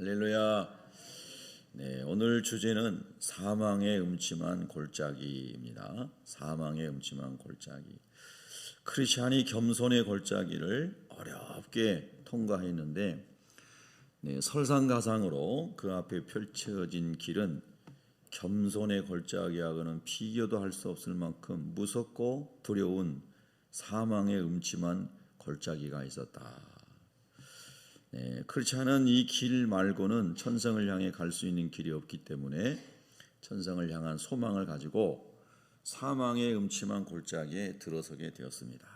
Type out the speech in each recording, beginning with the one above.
할렐루야. 네, 오늘 주제는 사망의 음침한 골짜기입니다. 사망의 음침한 골짜기. 크리스찬이 겸손의 골짜기를 어렵게 통과했는데, 설상가상으로 그 앞에 펼쳐진 길은 겸손의 골짜기하고는 비교도 할 수 없을 만큼 무섭고 두려운 사망의 음침한 골짜기가 있었다. 크리스찬은 이 길 말고는 천성을 향해 갈 수 있는 길이 없기 때문에 천성을 향한 소망을 가지고 사망의 음침한 골짜기에 들어서게 되었습니다.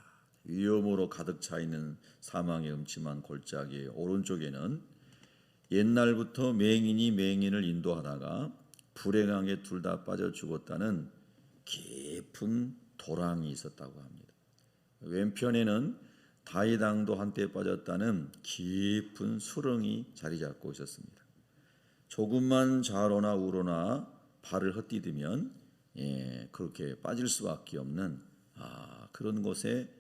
위험으로 가득 차 있는 사망의 음침한 골짜기의 오른쪽에는 옛날부터 맹인이 맹인을 인도하다가 불행하게 둘 다 빠져 죽었다는 깊은 도랑이 있었다고 합니다. 왼편에는 다윗 왕도 한때 빠졌다는 깊은 수렁이 자리 잡고 있었습니다. 조금만 좌로나 우로나 발을 헛디디면 그렇게 빠질 수밖에 없는 그런 곳에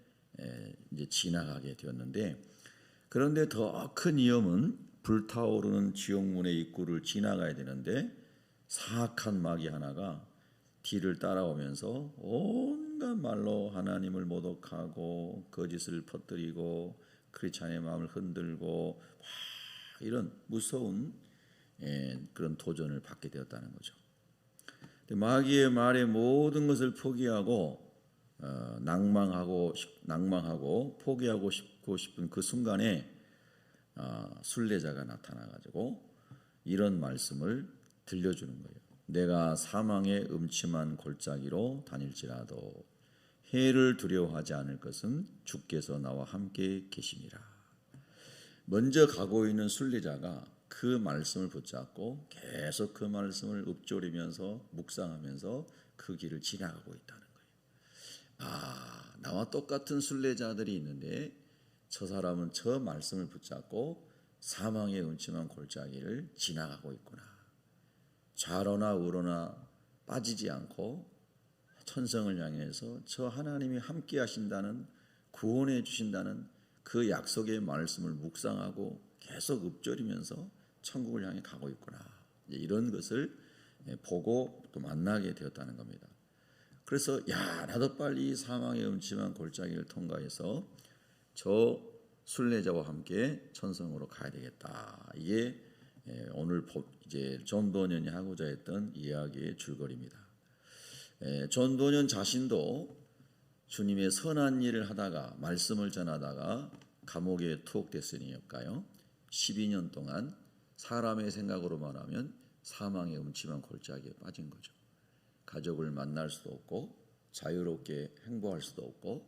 이제 지나가게 되었는데, 그런데 더 큰 위험은 불타오르는 지옥문의 입구를 지나가야 되는데 사악한 마귀 하나가 뒤를 따라오면서 온갖 말로 하나님을 모독하고 거짓을 퍼뜨리고 크리스찬의 마음을 흔들고 이런 무서운 그런 도전을 받게 되었다는 거죠. 마귀의 말에 모든 것을 포기하고 낭망하고 포기하고 싶은 그 순간에 순례자가 나타나가지고 이런 말씀을 들려주는 거예요. 내가 사망의 음침한 골짜기로 다닐지라도 해를 두려워하지 않을 것은 주께서 나와 함께 계심이라. 먼저 가고 있는 순례자가 그 말씀을 붙잡고 계속 그 말씀을 읊조리면서 묵상하면서 그 길을 지나가고 있다는 거예요. 나와 똑같은 순례자들이 있는데 저 사람은 저 말씀을 붙잡고 사망의 음침한 골짜기를 지나가고 있구나. 좌로나 우로나 빠지지 않고 천성을 향해서 저 하나님이 함께 하신다는, 구원해 주신다는 그 약속의 말씀을 묵상하고 계속 읊조리면서 천국을 향해 가고 있구나. 이런 것을 보고 또 만나게 되었다는 겁니다. 그래서 나도 빨리 사망의 음침한 골짜기를 통과해서 저 순례자와 함께 천성으로 가야 되겠다. 이게 오늘 이제 전도연이 하고자 했던 이야기의 줄거리입니다. 전도연 자신도 주님의 선한 일을 하다가 말씀을 전하다가 감옥에 투옥됐으니까요. 12년 동안 사람의 생각으로 말하면 사망의 음침한 골짜기에 빠진 거죠. 가족을 만날 수도 없고 자유롭게 행보할 수도 없고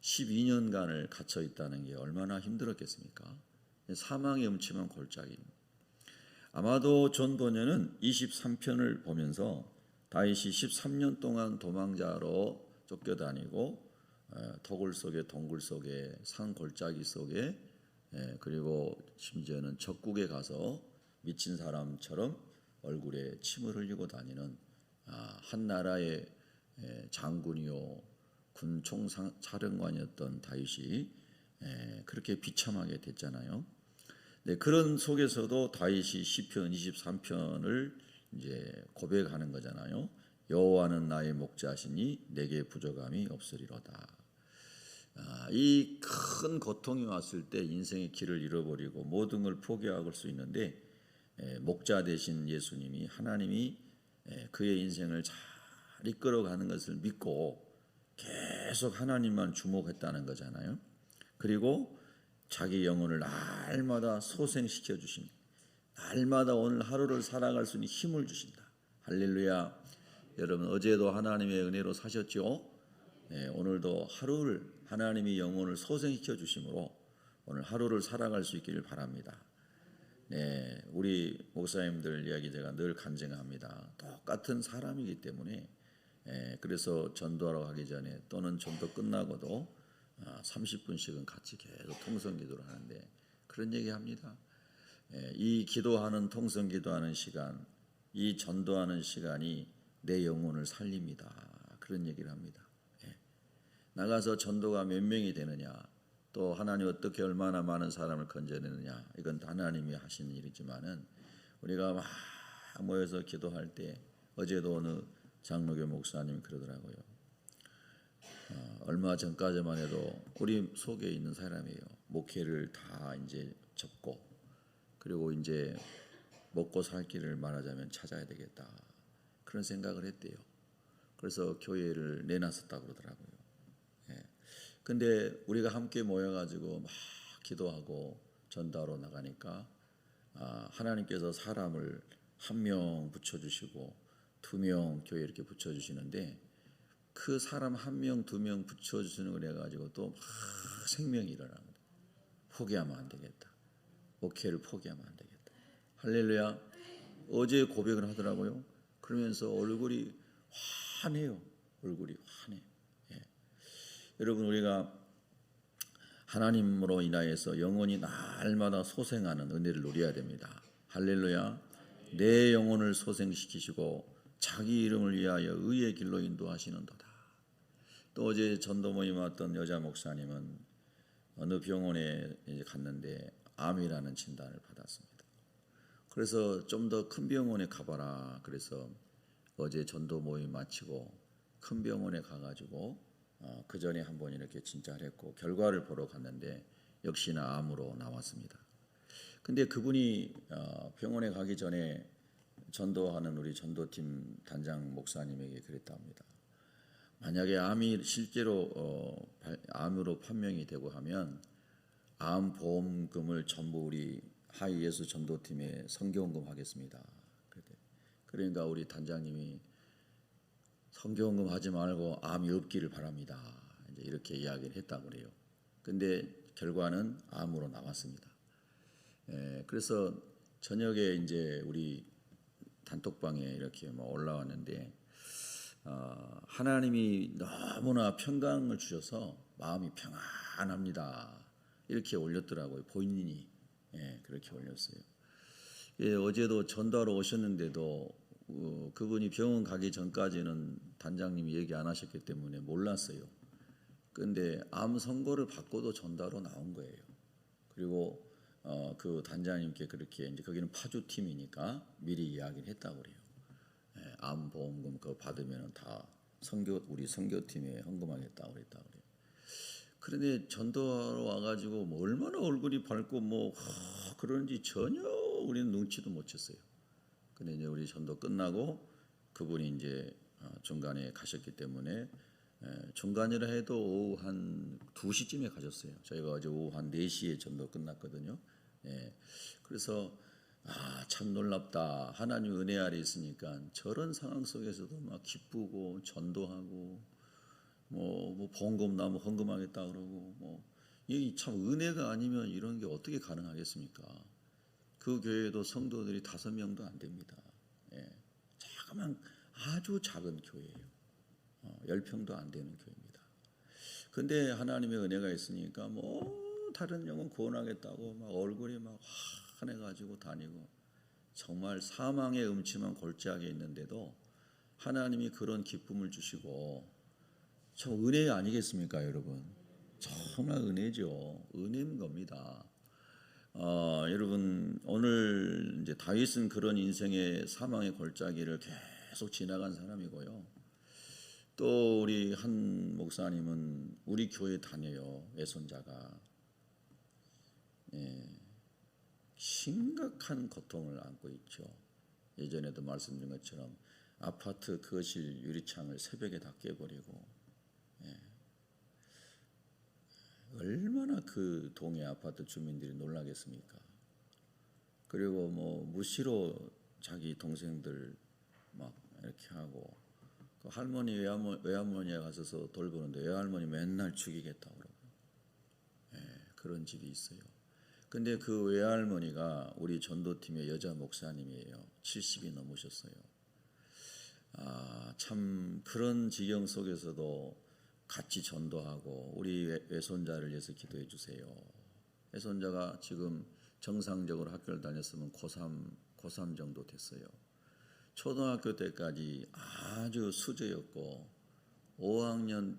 12년간을 갇혀 있다는 게 얼마나 힘들었겠습니까? 사망의 음침한 골짜기입니다. 아마도 전도연은 23편을 보면서 다윗이 13년 동안 도망자로 쫓겨다니고 토굴 속에 동굴 속에 산 골짜기 속에 그리고 심지어는 적국에 가서 미친 사람처럼 얼굴에 침을 흘리고 다니는 한 나라의 장군이요 군 총사령관이었던 다윗이 그렇게 비참하게 됐잖아요. 그런 속에서도 다윗이 시편 23편을 이제 고백하는 거잖아요. 여호와는 나의 목자시니 내게 부족함이 없으리로다. 이 큰 고통이 왔을 때 인생의 길을 잃어버리고 모든 걸 포기할 수 있는데 목자 되신 예수님이, 하나님이 그의 인생을 잘 이끌어가는 것을 믿고 계속 하나님만 주목했다는 거잖아요. 그리고 자기 영혼을 날마다 소생시켜 주십니다. 날마다 오늘 하루를 살아갈 수 있는 힘을 주신다. 할렐루야. 여러분 어제도 하나님의 은혜로 사셨죠? 오늘도 하루를 하나님이 영혼을 소생시켜 주심으로 오늘 하루를 살아갈 수 있기를 바랍니다. 우리 목사님들 이야기 제가 늘 간증합니다. 똑같은 사람이기 때문에 그래서 전도하러 가기 전에 또는 전도 끝나고도 30분씩은 같이 계속 통성기도를 하는데 그런 얘기합니다. 이 기도하는 통성기도하는 시간, 이 전도하는 시간이 내 영혼을 살립니다. 그런 얘기를 합니다. 나가서 전도가 몇 명이 되느냐, 또 하나님 어떻게 얼마나 많은 사람을 건져내느냐, 이건 하나님이 하시는 일이지만은 우리가 막 모여서 기도할 때, 어제도 어느 장로교 목사님이 그러더라고요. 얼마 전까지만 해도 우리 속에 있는 사람이에요. 목회를 다 이제 접고, 그리고 이제 먹고 살 길을 말하자면 찾아야 되겠다, 그런 생각을 했대요. 그래서 교회를 내놨었다고 그러더라고요. 예. 근데 우리가 함께 모여가지고 막 기도하고 전도하러 나가니까 하나님께서 사람을 한 명 붙여주시고 2명 교회에 이렇게 붙여주시는데, 그 사람 1명, 2명 붙여주시는 걸 해가지고 또 막 생명이 일어납니다. 포기하면 안 되겠다. 목회를 포기하면 안 되겠다. 할렐루야. 어제 고백을 하더라고요. 그러면서 얼굴이 환해요. 얼굴이 환해. 예. 여러분, 우리가 하나님으로 인하여서 영혼이 날마다 소생하는 은혜를 누려야 됩니다. 할렐루야. 내 영혼을 소생시키시고 자기 이름을 위하여 의의 길로 인도하시는도다. 또 어제 전도 모임 왔던 여자 목사님은 어느 병원에 이제 갔는데 암이라는 진단을 받았습니다. 그래서 좀 더 큰 병원에 가봐라. 그래서 어제 전도 모임 마치고 큰 병원에 가가지고 그 전에 한번 이렇게 진찰을 했고 결과를 보러 갔는데 역시나 암으로 나왔습니다. 근데 그분이 병원에 가기 전에 전도하는 우리 전도팀 단장 목사님에게 그랬답니다. 만약에 암이 실제로 암으로 판명이 되고 하면 암 보험금을 전부 우리 하이 예수 전도팀에 선교헌금 하겠습니다. 그러니까 우리 단장님이 선교헌금 하지 말고 암이 없기를 바랍니다, 이제 이렇게 이야기를 했다고 그래요. 근데 결과는 암으로 나왔습니다. 그래서 저녁에 이제 우리 단톡방에 이렇게 올라왔는데 하나님이 너무나 평강을 주셔서 마음이 평안합니다, 이렇게 올렸더라고요. 본인이 그렇게 올렸어요. 어제도 전도하러 오셨는데도 그분이 병원 가기 전까지는 단장님이 얘기 안 하셨기 때문에 몰랐어요. 그런데 암 선고를 받고도 전도하러 나온 거예요. 그리고 그 단장님께 그렇게 이제 거기는 파주팀이니까 미리 이야기를 했다고 그래요. 암 보험금 그거 받으면 다 우리 선교팀에 헌금하겠다고 그랬다고 그래요. 그런데 전도하러 와가지고 얼마나 얼굴이 밝고 그런지 전혀 우리는 눈치도 못 챘어요. 근데 이제 우리 전도 끝나고 그분이 이제 중간에 가셨기 때문에 중간이라 해도 오후 한 2시쯤에 가셨어요. 저희가 어제 오후 한 4시에 전도 끝났거든요. 그래서 참 놀랍다. 하나님 은혜 아래 있으니까 저런 상황 속에서도 막 기쁘고 전도하고 보험금 나면 헌금하겠다 그러고 이 참 은혜가 아니면 이런 게 어떻게 가능하겠습니까? 그 교회에도 성도들이 5명도 안 됩니다. 자그만 아주 작은 교회예요. 10평도 안 되는 교회입니다. 근데 하나님의 은혜가 있으니까 다른 영혼 구원하겠다고 막 얼굴이 막 환해가지고 다니고, 정말 사망의 음침한 골짜기에 있는데도 하나님이 그런 기쁨을 주시고, 참 은혜 아니겠습니까, 여러분? 정말 은혜죠. 은혜인 겁니다. 여러분, 오늘 이제 다윗은 그런 인생의 사망의 골짜기를 계속 지나간 사람이고요. 또 우리 한 목사님은 우리 교회 다녀요. 외손자가 심각한 고통을 안고 있죠. 예전에도 말씀드린 것처럼 아파트 거실 유리창을 새벽에 다 깨버리고, 얼마나 그 동해 아파트 주민들이 놀라겠습니까? 그리고 무시로 자기 동생들 막 이렇게 하고, 그 할머니 외할머니에 가서서 돌보는데 외할머니 맨날 죽이겠다고 그러고, 그런 집이 있어요. 근데 그 외할머니가 우리 전도팀의 여자 목사님이에요. 70이 넘으셨어요. 참 그런 지경 속에서도 같이 전도하고 우리 외손자를 위해서 기도해 주세요. 외손자가 지금 정상적으로 학교를 다녔으면 고3 정도 됐어요. 초등학교 때까지 아주 수저였고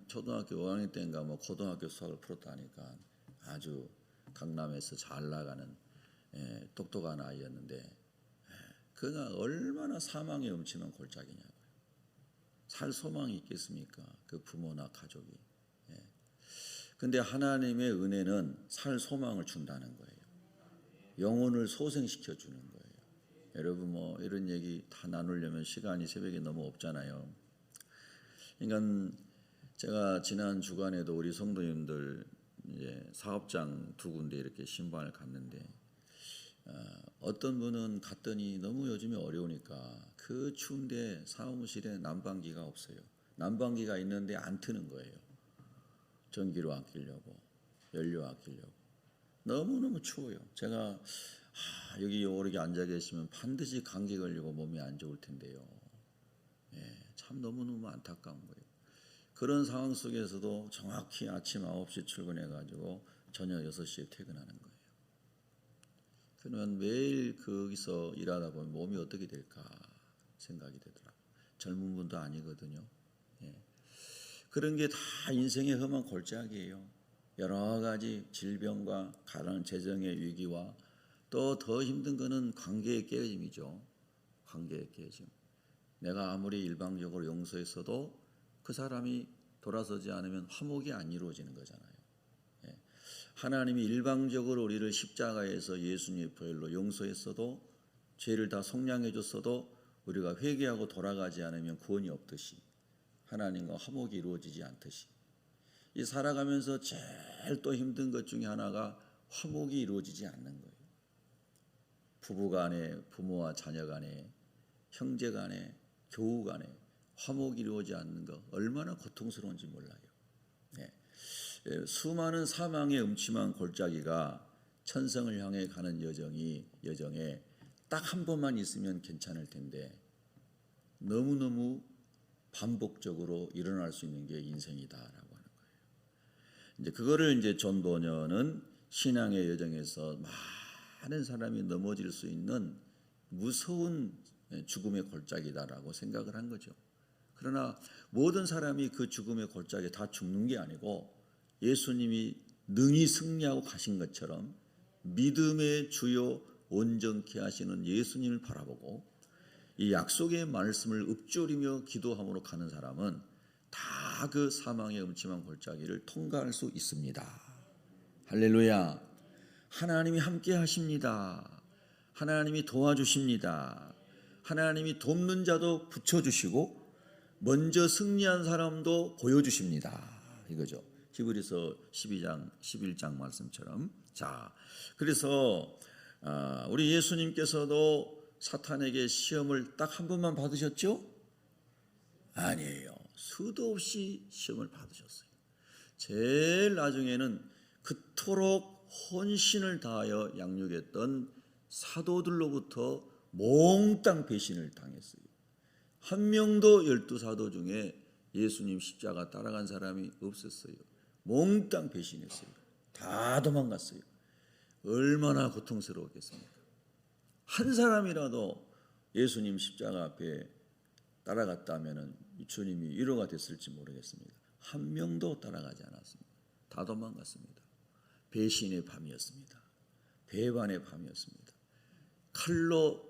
초등학교 5학년 때인가 고등학교 수학을 풀었다니까 아주 강남에서 잘 나가는 똑똑한 아이였는데 그가 얼마나 사망의 음침한 골짜기냐고요. 살 소망이 있겠습니까? 그 부모나 가족이. 근데 하나님의 은혜는 살 소망을 준다는 거예요. 영혼을 소생시켜 주는 거예요. 여러분 뭐 이런 얘기 다 나누려면 시간이 새벽에 너무 없잖아요. 그러니까 제가 지난 주간에도 우리 성도님들 이제 사업장 2군데 이렇게 신방을 갔는데 어떤 분은 갔더니 너무 요즘에 어려우니까 그 추운데 사무실에 난방기가 없어요. 난방기가 있는데 안 트는 거예요. 전기로 아끼려고, 연료 아끼려고. 너무너무 추워요. 제가 여기 오래 앉아 계시면 반드시 감기 걸리고 몸이 안 좋을 텐데요. 참 너무너무 안타까운 거예요. 그런 상황 속에서도 정확히 아침 9시 출근해가지고 저녁 6시에 퇴근하는 거예요. 그러면 매일 거기서 일하다 보면 몸이 어떻게 될까 생각이 되더라고요. 젊은 분도 아니거든요. 그런 게 다 인생의 험한 골짜기예요. 여러 가지 질병과 가난 재정의 위기와 또 더 힘든 거는 관계의 깨짐이죠. 관계의 깨짐. 내가 아무리 일방적으로 용서했어도 그 사람이 돌아서지 않으면 화목이 안 이루어지는 거잖아요. 하나님이 일방적으로 우리를 십자가에서 예수님의 보혈로 용서했어도 죄를 다 속량해 줬어도 우리가 회개하고 돌아가지 않으면 구원이 없듯이 하나님과 화목이 이루어지지 않듯이 이 살아가면서 제일 또 힘든 것 중에 하나가 화목이 이루어지지 않는 거예요. 부부 간에, 부모와 자녀 간에, 형제 간에, 교우 간에 화목이 이루어지지 않는 거 얼마나 고통스러운지 몰라요. 수많은 사망의 음침한 골짜기가 천성을 향해 가는 여정에 딱 한 번만 있으면 괜찮을 텐데 너무너무 반복적으로 일어날 수 있는 게 인생이다라고 하는 거예요. 이제 그거를 이제 존 보녀는 신앙의 여정에서 많은 사람이 넘어질 수 있는 무서운 죽음의 골짜기다라고 생각을 한 거죠. 그러나 모든 사람이 그 죽음의 골짜기에 다 죽는 게 아니고 예수님이 능히 승리하고 가신 것처럼 믿음의 주요 온전케 하시는 예수님을 바라보고 이 약속의 말씀을 읊조리며 기도함으로 가는 사람은 다 그 사망의 음침한 골짜기를 통과할 수 있습니다. 할렐루야. 하나님이 함께 하십니다. 하나님이 도와주십니다. 하나님이 돕는 자도 붙여주시고 먼저 승리한 사람도 보여주십니다. 이거죠. 히브리서 12장 11장 말씀처럼. 자, 그래서 우리 예수님께서도 사탄에게 시험을 딱 한 번만 받으셨죠? 아니에요. 수도 없이 시험을 받으셨어요. 제일 나중에는 그토록 혼신을 다하여 양육했던 사도들로부터 몽땅 배신을 당했어요. 한 명도 12사도 중에 예수님 십자가 따라간 사람이 없었어요. 몽땅 배신했어요. 다 도망갔어요. 얼마나 고통스러웠겠습니까? 한 사람이라도 예수님 십자가 앞에 따라갔다면 주님이 위로가 됐을지 모르겠습니다. 한 명도 따라가지 않았습니다. 다 도망갔습니다. 배신의 밤이었습니다. 배반의 밤이었습니다. 칼로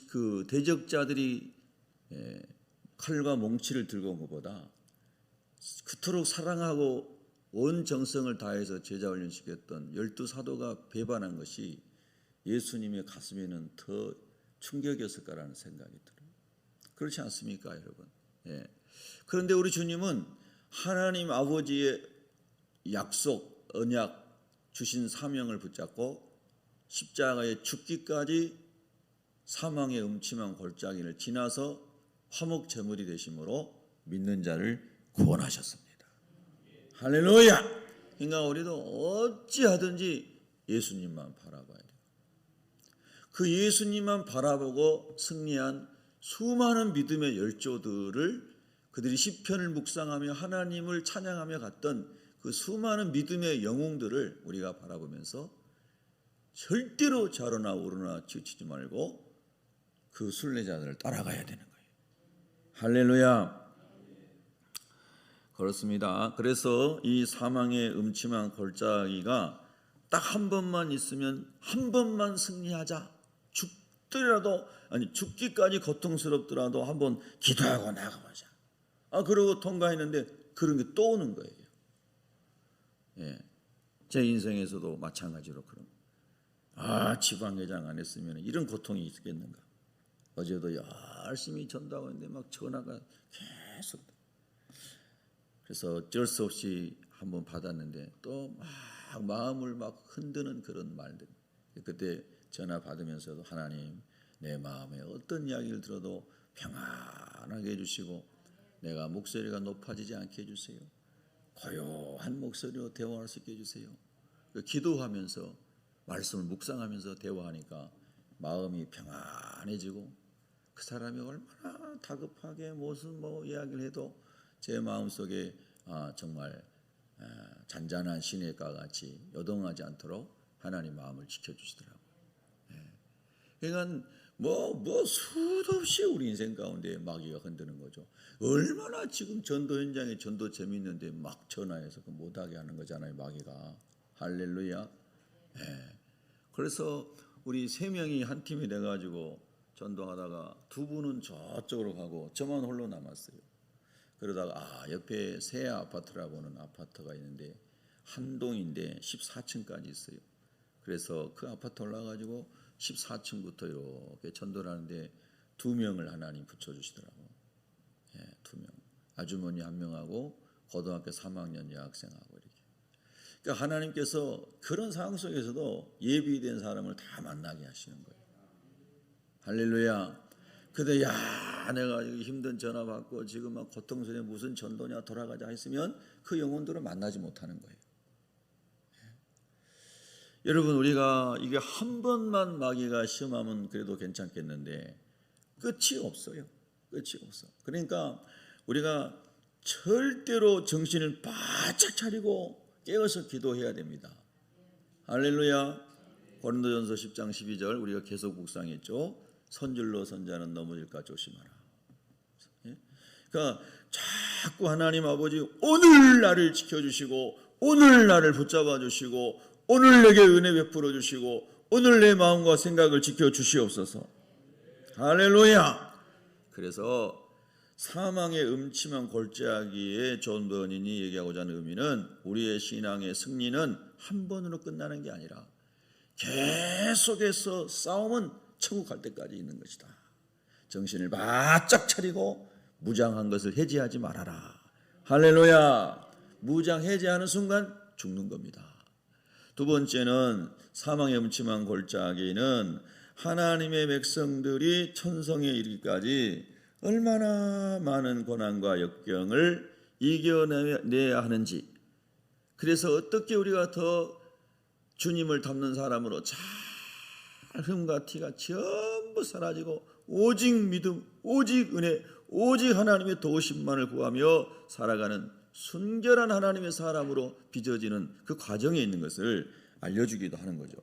그 대적자들이 칼과 몽치를 들고 온 것보다 그토록 사랑하고 온 정성을 다해서 제자 훈련시켰던 12사도가 배반한 것이 예수님의 가슴에는 더 충격이었을까라는 생각이 들어요. 그렇지 않습니까, 여러분? 그런데 우리 주님은 하나님 아버지의 약속, 언약, 주신 사명을 붙잡고 십자가에 죽기까지 사망의 음침한 골짜기를 지나서 화목 제물이 되심으로 믿는 자를 구원하셨습니다. 할렐루야! 그러니까 우리도 어찌하든지 예수님만 바라봐야 돼요. 그 예수님만 바라보고 승리한 수많은 믿음의 열조들을 그들이 시편을 묵상하며 하나님을 찬양하며 갔던 그 수많은 믿음의 영웅들을 우리가 바라보면서 절대로 좌로나 우로나 치우치지 말고 그 순례자들을 따라가야 되는 거예요. 할렐루야. 그렇습니다. 그래서 이 사망의 음침한 골짜기가 딱 한 번만 있으면 한 번만 승리하자. 죽더라도 아니 죽기까지 고통스럽더라도 한번 기도하고 나가보자. 그러고 통과했는데 그런 게 또 오는 거예요. 예, 제 인생에서도 마찬가지로 그런. 지방회장 안 했으면 이런 고통이 있겠는가. 어제도 열심히 전도하고 있는데 막 전화가 계속. 그래서 어쩔 수 없이 한번 받았는데 또 막 마음을 막 흔드는 그런 말들. 그때 전화 받으면서도 하나님 내 마음에 어떤 이야기를 들어도 평안하게 해주시고 내가 목소리가 높아지지 않게 해주세요. 고요한 목소리로 대화할 수 있게 해주세요. 기도하면서 말씀을 묵상하면서 대화하니까 마음이 평안해지고 그 사람이 얼마나 다급하게 무슨 이야기를 해도 제 마음속에 정말 잔잔한 시냇가 같이 요동하지 않도록 하나님 마음을 지켜주시더라고요. 그러니까 수도 없이 우리 인생 가운데 마귀가 흔드는 거죠. 얼마나 지금 전도 현장에 전도 재미있는데 막 전화해서 못하게 하는 거잖아요, 마귀가. 할렐루야. 그래서 우리 3명이 한 팀이 돼가지고 전도하다가 2분은 저쪽으로 가고 저만 홀로 남았어요. 그러다가 옆에 새 아파트라고 하는 아파트가 있는데 한 동인데 14층까지 있어요. 그래서 그 아파트 올라가지고 14층부터 이렇게 전도를 하는데 2명을 하나님 붙여주시더라고요. 2명. 아주머니 1명하고 고등학교 3학년 여학생하고 이렇게. 그러니까 하나님께서 그런 상황 속에서도 예비된 사람을 다 만나게 하시는 거예요. 할렐루야. 근데 내가 힘든 전화 받고 지금 막 고통스러워 무슨 전도냐 돌아가자 했으면 그 영혼들을 만나지 못하는 거예요. 여러분 우리가 이게 한 번만 마귀가 시험하면 그래도 괜찮겠는데 끝이 없어요. 끝이 없어. 그러니까 우리가 절대로 정신을 바짝 차리고 깨어서 기도해야 됩니다. 할렐루야. 고린도전서 10장 12절 우리가 계속 묵상했죠. 선줄로 선자는 넘어질까 조심하라. 그러니까 자꾸 하나님 아버지 오늘 나를 지켜주시고 오늘 나를 붙잡아 주시고 오늘 내게 은혜 베풀어 주시고 오늘 내 마음과 생각을 지켜주시옵소서. 할렐루야. 그래서 사망의 음침한 골짜기에 존 버닌이 얘기하고자 하는 의미는 우리의 신앙의 승리는 한 번으로 끝나는 게 아니라 계속해서 싸움은 천국 갈 때까지 있는 것이다. 정신을 바짝 차리고 무장한 것을 해제하지 말아라. 할렐루야. 무장 해제하는 순간 죽는 겁니다. 2번째는 사망의 음침한 골짜기는 하나님의 백성들이 천성에 이르기까지 얼마나 많은 고난과 역경을 이겨내야 하는지, 그래서 어떻게 우리가 더 주님을 닮는 사람으로 잘 흠과 티가 전부 사라지고 오직 믿음, 오직 은혜, 오직 하나님의 도우심만을 구하며 살아가는 순결한 하나님의 사람으로 빚어지는 그 과정에 있는 것을 알려주기도 하는 거죠.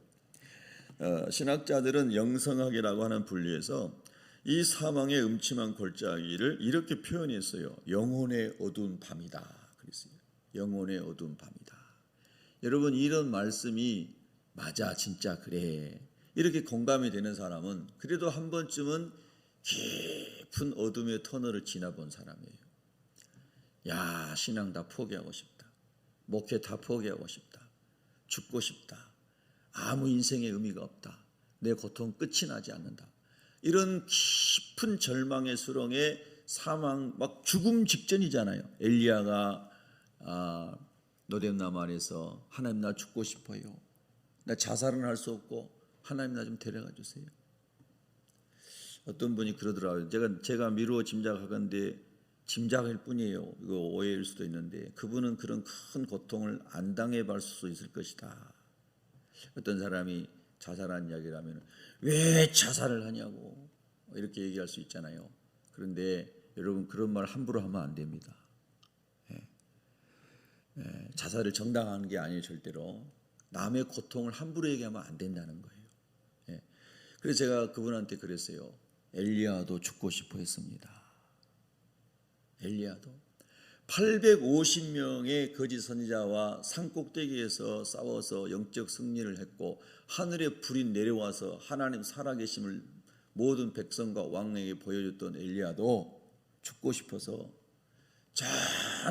신학자들은 영성학이라고 하는 분류에서 이 사망의 음침한 골짜기를 이렇게 표현했어요. 영혼의 어두운 밤이다. 그랬어요. 영혼의 어두운 밤이다. 여러분 이런 말씀이 맞아, 진짜 그래, 이렇게 공감이 되는 사람은 그래도 한 번쯤은 깊은 어둠의 터널을 지나본 사람이에요. 신앙 다 포기하고 싶다. 목회 다 포기하고 싶다. 죽고 싶다. 아무 인생의 의미가 없다. 내 고통 끝이 나지 않는다. 이런 깊은 절망의 수렁에 사망, 막 죽음 직전이잖아요. 엘리야가 노뎀나무 안에서 하나님 나 죽고 싶어요. 나 자살은 할 수 없고 하나님 나 좀 데려가 주세요. 어떤 분이 그러더라고요. 제가 미루어 짐작하건대 짐작일 뿐이에요. 이거 오해일 수도 있는데 그분은 그런 큰 고통을 안 당해볼 수 있을 것이다. 어떤 사람이 자살한 이야기를 하면 왜 자살을 하냐고 이렇게 얘기할 수 있잖아요. 그런데 여러분 그런 말 함부로 하면 안 됩니다. 자살을 정당화하는 게 아니에요. 절대로. 남의 고통을 함부로 얘기하면 안 된다는 거예요. 그래서 제가 그분한테 그랬어요. 엘리야도 죽고 싶어 했습니다. 엘리야도 850명의 거짓 선지자와 산꼭대기에서 싸워서 영적 승리를 했고 하늘의 불이 내려와서 하나님 살아계심을 모든 백성과 왕에게 보여줬던 엘리야도 죽고 싶어서 저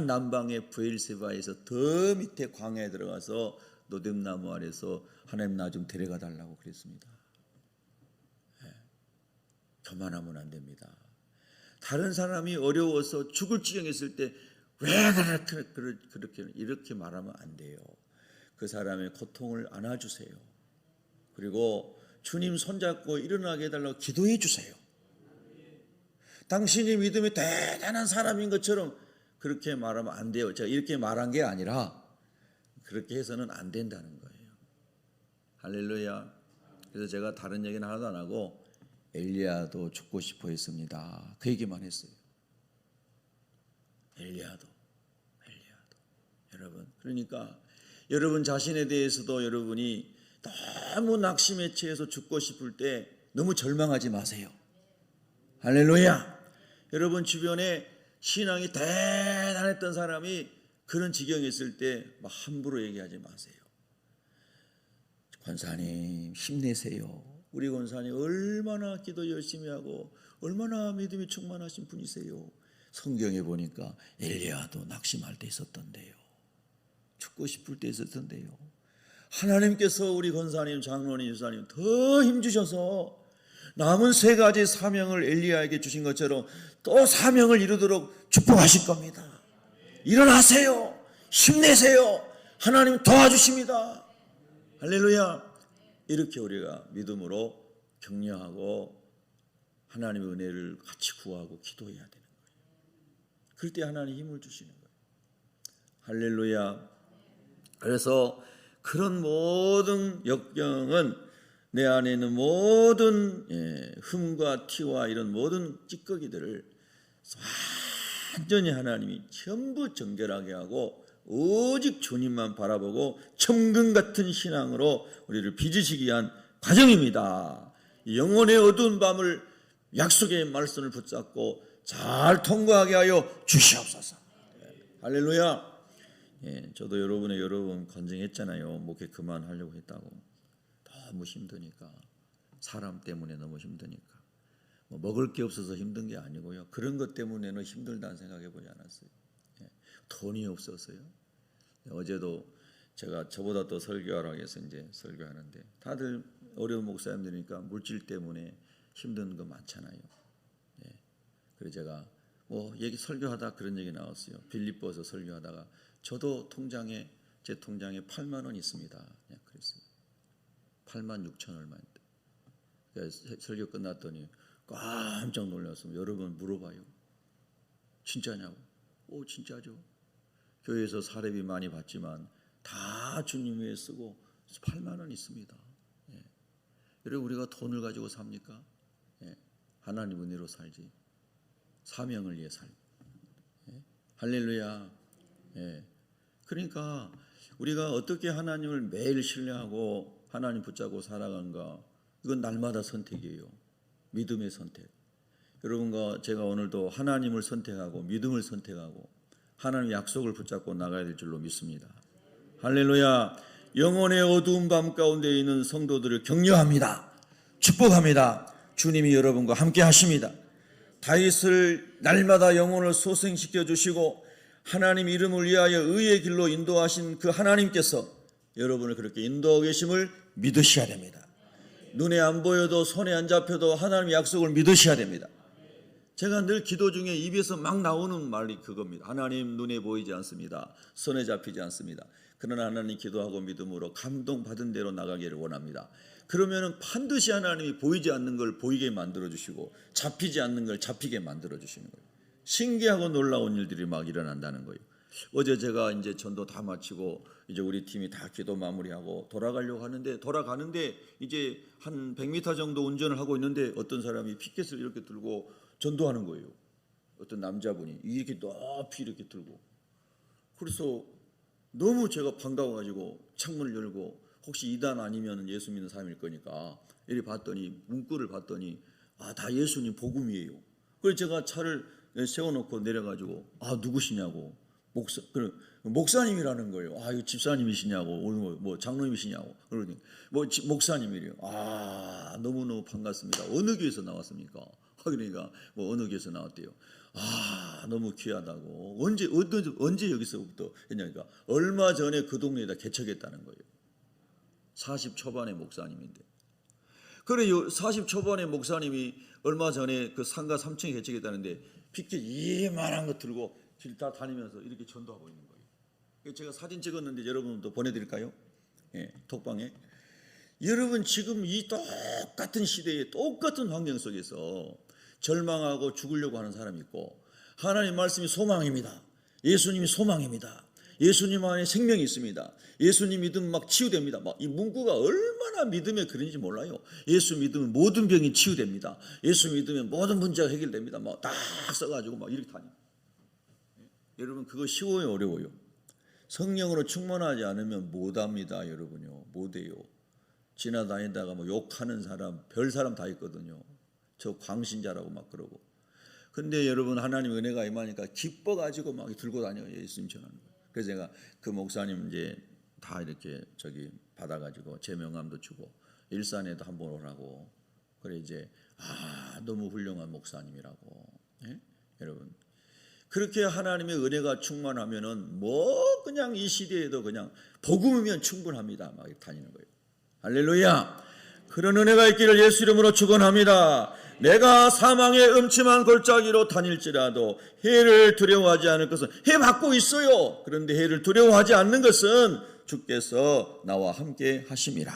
남방의 브엘세바에서 더 밑에 광야에 들어가서 노뎀나무 아래서 하나님 나 좀 데려가 달라고 그랬습니다. 교만하면 안 됩니다. 다른 사람이 어려워서 죽을 지경했을 때 왜 그렇게 이렇게 말하면 안 돼요. 그 사람의 고통을 안아주세요. 그리고 주님 손잡고 일어나게 해달라고 기도해 주세요. 당신이 믿음이 대단한 사람인 것처럼 그렇게 말하면 안 돼요. 제가 이렇게 말한 게 아니라 그렇게 해서는 안 된다는 거예요. 할렐루야. 그래서 제가 다른 얘기는 하나도 안 하고 엘리야도 죽고 싶어 했습니다. 그 얘기만 했어요. 엘리야도. 여러분, 그러니까 여러분 자신에 대해서도 여러분이 너무 낙심에 취해서 죽고 싶을 때 너무 절망하지 마세요. 할렐루야. 여러분 주변에 신앙이 대단했던 사람이 그런 지경에 있을 때 막 함부로 얘기하지 마세요. 권사님 힘내세요. 우리 권사님 얼마나 기도 열심히 하고 얼마나 믿음이 충만하신 분이세요. 성경에 보니까 엘리야도 낙심할 때 있었던데요. 죽고 싶을 때 있었던데요. 하나님께서 우리 권사님, 장로님, 유사님 더 힘주셔서 남은 3가지 사명을 엘리야에게 주신 것처럼 또 사명을 이루도록 축복하실 겁니다. 일어나세요. 힘내세요. 하나님 도와주십니다. 할렐루야. 이렇게 우리가 믿음으로 격려하고 하나님의 은혜를 같이 구하고 기도해야 되는 거예요. 그럴 때 하나님 힘을 주시는 거예요. 할렐루야. 그래서 그런 모든 역경은 내 안에 있는 모든 흠과 티와 이런 모든 찌꺼기들을 완전히 하나님이 전부 정결하게 하고 오직 주님만 바라보고 천금 같은 신앙으로 우리를 빚으시기 위한 과정입니다. 영혼의 어두운 밤을 약속의 말씀을 붙잡고 잘 통과하게 하여 주시옵소서. 할렐루야. 저도 여러분 건쟁했잖아요. 목회 그만하려고 했다고. 너무 힘드니까. 사람 때문에 너무 힘드니까. 먹을 게 없어서 힘든 게 아니고요. 그런 것 때문에는 힘들다는 생각해 보지 않았어요. 돈이 없어서요. 어제도 제가 저보다 더 설교하라고 해서 이제 설교하는데 다들 어려운 목사님들이니까 물질 때문에 힘든 거 많잖아요. 그래서 제가 얘기 설교하다 그런 얘기 나왔어요. 빌립보에서 설교하다가 저도 제 통장에 8만 원 있습니다. 그랬어요. 8만 6천 얼마인데. 설교 끝났더니 깜짝 놀랐어요. 여러분 물어봐요. 진짜냐고. 진짜죠. 교회에서 사례비 많이 받지만 다 주님 위해 쓰고 8만 원 있습니다. 여러분 우리가 돈을 가지고 삽니까? 하나님 은혜로 살지. 사명을 위해 살고. 할렐루야. 그러니까 우리가 어떻게 하나님을 매일 신뢰하고 하나님 붙잡고 살아가는가, 이건 날마다 선택이에요. 믿음의 선택. 여러분과 제가 오늘도 하나님을 선택하고 믿음을 선택하고 하나님의 약속을 붙잡고 나가야 될 줄로 믿습니다. 할렐루야. 영혼의 어두운 밤 가운데 있는 성도들을 격려합니다. 축복합니다. 주님이 여러분과 함께 하십니다. 다윗을 날마다 영혼을 소생시켜 주시고 하나님 이름을 위하여 의의 길로 인도하신 그 하나님께서 여러분을 그렇게 인도하고 계심을 믿으셔야 됩니다. 눈에 안 보여도 손에 안 잡혀도 하나님의 약속을 믿으셔야 됩니다. 제가 늘 기도 중에 입에서 막 나오는 말이 그겁니다. 하나님 눈에 보이지 않습니다. 손에 잡히지 않습니다. 그러나 하나님 기도하고 믿음으로 감동받은 대로 나가기를 원합니다. 그러면 반드시 하나님이 보이지 않는 걸 보이게 만들어주시고 잡히지 않는 걸 잡히게 만들어주시는 거예요. 신기하고 놀라운 일들이 막 일어난다는 거예요. 어제 제가 이제 전도 다 마치고 이제 우리 팀이 다 기도 마무리하고 돌아가는데 이제 한 100m 정도 운전을 하고 있는데 어떤 사람이 피켓을 이렇게 들고 전도하는 거예요. 어떤 남자분이 이렇게 높이 이렇게 들고. 그래서 너무 제가 반가워가지고 창문을 열고 혹시 이단 아니면 예수 믿는 사람일 거니까 이렇게 봤더니 문구를 봤더니 다 예수님 복음이에요. 그래서 제가 차를 세워놓고 내려가지고 누구시냐고 목사님이라는 거예요. 아, 이거 집사님이시냐고, 오늘 뭐 장로님이시냐고, 그러니 목사님이래요. 아, 너무너무 반갑습니다. 어느 교회에서 나왔습니까? 그러니까 뭐 어느 교회에서 나왔대요. 아, 너무 귀하다고. 언제 여기서부터 했냐니까 얼마 전에 그 동네에다 개척했다는 거예요. 40 초반의 목사님인데. 그래요. 40 초반의 목사님이 얼마 전에 그 상가 3층에 개척했다는데 피켓 이만한 거 들고 길 다 다니면서 이렇게 전도하고 있는 거예요. 제가 사진 찍었는데 여러분도 보내드릴까요? 예, 톡방에. 여러분 지금 이 똑같은 시대에 똑같은 환경 속에서 절망하고 죽으려고 하는 사람이 있고 하나님 말씀이 소망입니다. 예수님이 소망입니다. 예수님 안에 생명이 있습니다. 예수님 믿으면 막 치유됩니다. 막 이 문구가 얼마나 믿음에 그런지 몰라요. 예수 믿으면 모든 병이 치유됩니다. 예수 믿으면 모든 문제가 해결됩니다. 막 딱 써가지고 막 이렇게 다니. 여러분 그거 쉬워요, 어려워요? 성령으로 충만하지 않으면 못합니다, 여러분요. 못해요. 지나다니다가 뭐 욕하는 사람, 별 사람 다 있거든요. 저 광신자라고 막 그러고. 근데 여러분 하나님 은혜가 임하니까 기뻐가지고 막 들고 다녀요. 예수님 전하는 거. 그래서 제가 그 목사님 이제 다 이렇게 받아가지고 제 명함도 주고 일산에도 한번 오라고. 그래 이제 너무 훌륭한 목사님이라고. 예? 여러분 그렇게 하나님의 은혜가 충만하면은 뭐 그냥 이 시대에도 그냥 복음이면 충분합니다. 막 이렇게 다니는 거예요. 할렐루야. 그런 은혜가 있기를 예수 이름으로 축원합니다. 내가 사망의 음침한 골짜기로 다닐지라도 해를 두려워하지 않을 것은 해 받고 있어요. 그런데 해를 두려워하지 않는 것은 주께서 나와 함께 하심이라.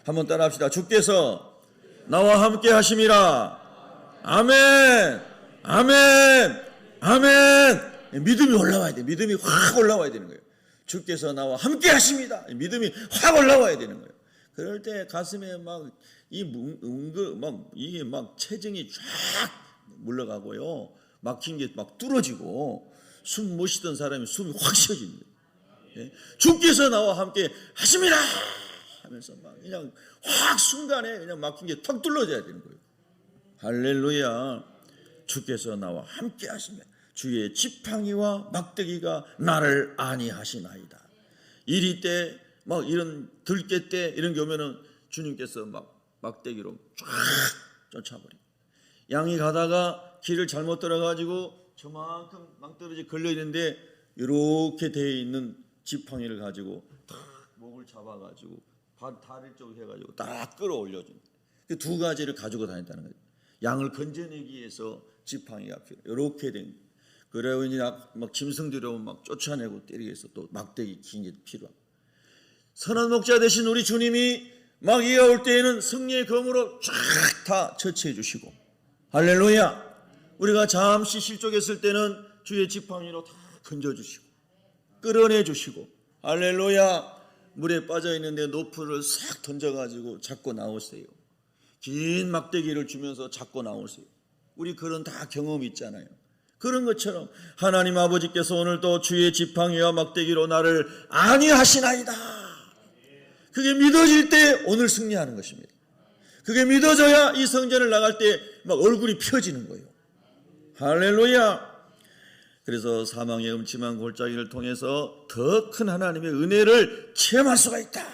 한번 따라합시다. 주께서 나와 함께 하심이라. 아멘. 아멘. 아멘. 믿음이 올라와야 돼. 믿음이 확 올라와야 되는 거예요. 주께서 나와 함께 하십니다. 믿음이 확 올라와야 되는 거예요. 그럴 때 가슴에 이게 막 체증이 쫙 물러가고요. 막힌 게 막 뚫어지고 숨 못 쉬던 사람이 숨이 확 쉬어집니다. 예? 주께서 나와 함께 하십니다 하면서 막 그냥 확 순간에 그냥 막힌 게 탁 뚫어져야 되는 거예요. 할렐루야. 주께서 나와 함께 하시면 주의 지팡이와 막대기가 나를 안위하시나이다. 이리 때 막 이런 들깨 때 이런 게 오면은 주님께서 막 막대기로 쫙 쫓아버리고 양이 가다가 길을 잘못 들어가지고 저만큼 낭떠러지 걸려 있는데 이렇게 되어 있는 지팡이를 가지고 딱 목을 잡아가지고 다리 쪽 해가지고 딱 끌어올려준 그 두 가지를 가지고 다녔다는 거예요. 양을 건져내기 위해서 지팡이가 필요. 이렇게 된. 그래고 이제 막 짐승들이 오면 막 쫓아내고 때리기 위해서 또 막대기 긴 게 필요하고. 선한 목자 되신 우리 주님이 막 이가 올 때에는 승리의 검으로 쫙 다 처치해 주시고. 할렐루야. 우리가 잠시 실족했을 때는 주의 지팡이로 다 건져 주시고 끌어내 주시고. 할렐루야. 물에 빠져 있는데 노프를 싹 던져가지고 잡고 나오세요. 긴 막대기를 주면서 잡고 나오세요. 우리 그런 다 경험이 있잖아요. 그런 것처럼 하나님 아버지께서 오늘도 주의 지팡이와 막대기로 나를 안위하시나이다. 그게 믿어질 때 오늘 승리하는 것입니다. 그게 믿어져야 이 성전을 나갈 때 막 얼굴이 펴지는 거예요. 할렐루야. 그래서 사망의 음침한 골짜기를 통해서 더 큰 하나님의 은혜를 체험할 수가 있다.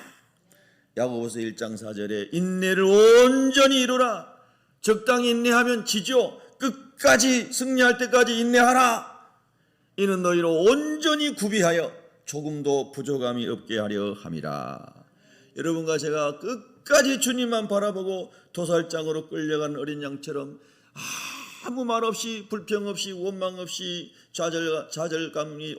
야고보서 1장 4절에 인내를 온전히 이루라. 적당히 인내하면 지죠. 끝까지 승리할 때까지 인내하라. 이는 너희로 온전히 구비하여 조금도 부족함이 없게 하려 함이라. 여러분과 제가 끝까지 주님만 바라보고 도살장으로 끌려간 어린 양처럼 아무 말 없이 불평 없이 원망 없이 좌절감이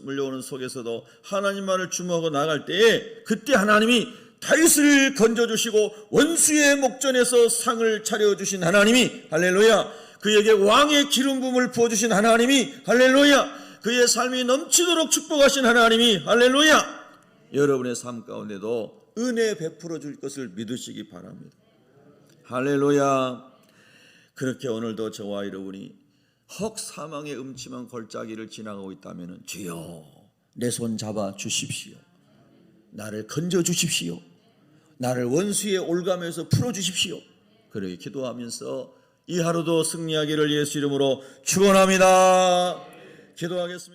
물려오는 속에서도 하나님만을 주목하고 나갈 때에 그때 하나님이 다윗을 건져주시고 원수의 목전에서 상을 차려주신 하나님이 할렐루야. 그에게 왕의 기름 부음을 부어주신 하나님이 할렐루야. 그의 삶이 넘치도록 축복하신 하나님이 할렐루야. 여러분의 삶 가운데도 은혜 베풀어 줄 것을 믿으시기 바랍니다. 할렐루야. 그렇게 오늘도 저와 여러분이 헉 사망의 음침한 골짜기를 지나가고 있다면 주여 내 손 잡아 주십시오. 나를 건져 주십시오. 나를 원수의 올감에서 풀어 주십시오. 그렇게 기도하면서 이 하루도 승리하기를 예수 이름으로 축원합니다. 기도하겠습니다.